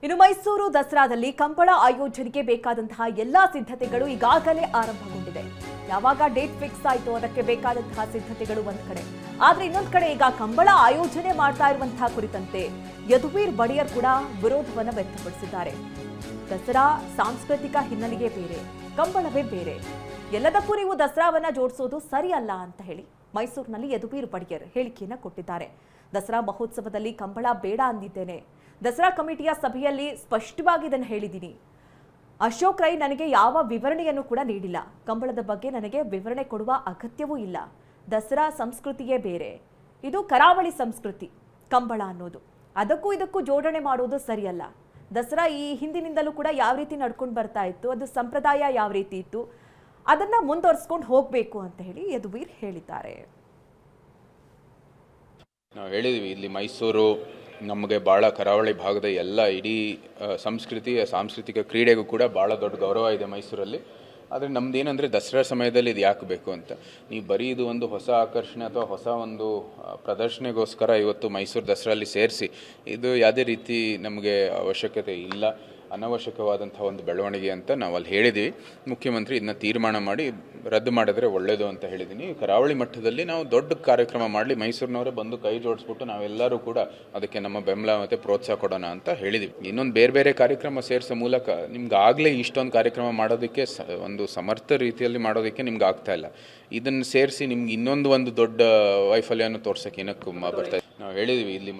ಇನ್ನು ಮೈಸೂರು ದಸರಾದಲ್ಲಿ ಕಂಬಳ ಆಯೋಜನೆಗೆ ಬೇಕಾದಂತಹ ಎಲ್ಲಾ ಸಿದ್ಧತೆಗಳು ಈಗಾಗಲೇ ಆರಂಭಗೊಂಡಿದೆ. ಯಾವಾಗ ಡೇಟ್ ಫಿಕ್ಸ್ ಆಯಿತು ಅದಕ್ಕೆ ಬೇಕಾದಂತಹ ಸಿದ್ಧತೆಗಳು ಒಂದ್ ಕಡೆ, ಆದ್ರೆ ಇನ್ನೊಂದ್ ಕಡೆ ಈಗ ಕಂಬಳ ಆಯೋಜನೆ ಮಾಡ್ತಾ ಇರುವಂತಹ ಕುರಿತಂತೆ ಯದುವೀರ್ ಒಡೆಯರ್ ಕೂಡ ವಿರೋಧವನ್ನು ವ್ಯಕ್ತಪಡಿಸಿದ್ದಾರೆ. ದಸರಾ ಸಾಂಸ್ಕೃತಿಕ ಹಿನ್ನೆಲೆಯೇ ಬೇರೆ, ಕಂಬಳವೇ ಬೇರೆ, ಎಲ್ಲದಕ್ಕೂ ನೀವು ದಸರಾವನ್ನ ಜೋಡಿಸೋದು ಸರಿಯಲ್ಲ ಅಂತ ಹೇಳಿ ಮೈಸೂರಿನಲ್ಲಿ ಯದುವೀರ್ ಒಡೆಯರ್ ಹೇಳಿಕೆಯನ್ನ ಕೊಟ್ಟಿದ್ದಾರೆ. ದಸರಾ ಮಹೋತ್ಸವದಲ್ಲಿ ಕಂಬಳ ಬೇಡ ಅಂದಿದ್ದೇನೆ. ದಸರಾ ಕಮಿಟಿಯ ಸಭೆಯಲ್ಲಿ ಸ್ಪಷ್ಟವಾಗಿ ಇದನ್ನು ಹೇಳಿದ್ದೀನಿ. ಅಶೋಕ್ ರೈ ನನಗೆ ಯಾವ ವಿವರಣೆಯನ್ನು ಕೂಡ ನೀಡಿಲ್ಲ. ಕಂಬಳದ ಬಗ್ಗೆ ನನಗೆ ವಿವರಣೆ ಕೊಡುವ ಅಗತ್ಯವೂ ಇಲ್ಲ. ದಸರಾ ಸಂಸ್ಕೃತಿಯೇ ಬೇರೆ, ಇದು ಕರಾವಳಿ ಸಂಸ್ಕೃತಿ ಕಂಬಳ ಅನ್ನೋದು. ಅದಕ್ಕೂ ಇದಕ್ಕೂ ಜೋಡಣೆ ಮಾಡೋದು ಸರಿಯಲ್ಲ. ದಸರಾ ಈ ಹಿಂದಿನಿಂದಲೂ ಕೂಡ ಯಾವ ರೀತಿ ನಡ್ಕೊಂಡು ಬರ್ತಾ ಇತ್ತು, ಅದು ಸಂಪ್ರದಾಯ ಯಾವ ರೀತಿ ಇತ್ತು, ಅದನ್ನ ಮುಂದುವರಿಸ್ಕೊಂಡು ಹೋಗಬೇಕು ಅಂತ ಹೇಳಿ ಯದುವೀರ್ ಹೇಳಿದ್ದಾರೆ. ನಾವು ಹೇಳಿದ್ವಿ, ಇಲ್ಲಿ ಮೈಸೂರು ನಮಗೆ ಭಾಳ ಕರಾವಳಿ ಭಾಗದ ಎಲ್ಲ ಇಡೀ ಸಾಂಸ್ಕೃತಿಕ ಕ್ರೀಡೆಗೂ ಕೂಡ ಭಾಳ ದೊಡ್ಡ ಗೌರವ ಇದೆ ಮೈಸೂರಲ್ಲಿ. ಆದರೆ ನಮ್ದೇನಂದರೆ ದಸರಾ ಸಮಯದಲ್ಲಿ ಇದು ಯಾಕೆ ಬೇಕು ಅಂತ, ನೀವು ಬರೀ ಇದು ಒಂದು ಹೊಸ ಆಕರ್ಷಣೆ ಅಥವಾ ಹೊಸ ಒಂದು ಪ್ರದರ್ಶನೆಗೋಸ್ಕರ ಇವತ್ತು ಮೈಸೂರು ದಸರಲ್ಲಿ ಸೇರಿಸಿ ಇದು ಯಾವುದೇ ರೀತಿ ನಮಗೆ ಅವಶ್ಯಕತೆ ಇಲ್ಲ, ಅನವಶ್ಯಕವಾದಂಥ ಒಂದು ಬೆಳವಣಿಗೆ ಅಂತ ನಾವು ಅಲ್ಲಿ ಹೇಳಿದ್ದೀವಿ. ಮುಖ್ಯಮಂತ್ರಿ ಇದನ್ನ ತೀರ್ಮಾನ ಮಾಡಿ ರದ್ದು ಮಾಡಿದ್ರೆ ಒಳ್ಳೆಯದು ಅಂತ ಹೇಳಿದ್ದೀನಿ. ಕರಾವಳಿ ಮಟ್ಟದಲ್ಲಿ ನಾವು ದೊಡ್ಡ ಕಾರ್ಯಕ್ರಮ ಮಾಡಲಿ, ಮೈಸೂರಿನವರೇ ಬಂದು ಕೈ ಜೋಡಿಸ್ಬಿಟ್ಟು ನಾವೆಲ್ಲರೂ ಕೂಡ ಅದಕ್ಕೆ ನಮ್ಮ ಬೆಂಬಲ ಮತ್ತು ಪ್ರೋತ್ಸಾಹ ಕೊಡೋಣ ಅಂತ ಹೇಳಿದ್ದೀವಿ. ಇನ್ನೊಂದು ಬೇರೆ ಕಾರ್ಯಕ್ರಮ ಸೇರಿಸೋ ಮೂಲಕ ನಿಮ್ಗೆ ಆಗಲೇ ಇಷ್ಟೊಂದು ಕಾರ್ಯಕ್ರಮ ಮಾಡೋದಕ್ಕೆ ಒಂದು ಸಮರ್ಥ ರೀತಿಯಲ್ಲಿ ಮಾಡೋದಕ್ಕೆ ನಿಮ್ಗೆ ಆಗ್ತಾ ಇಲ್ಲ. ಇದನ್ನು ಸೇರಿಸಿ ನಿಮ್ಗೆ ಇನ್ನೊಂದು ದೊಡ್ಡ ವೈಫಲ್ಯವನ್ನು ತೋರ್ಸೋಕೆ ಏನಕ್ಕೂ ಬರ್ತಾ ಇದೆ. ನಾವು ಹೇಳಿದ್ದೀವಿ, ಇಲ್ಲಿ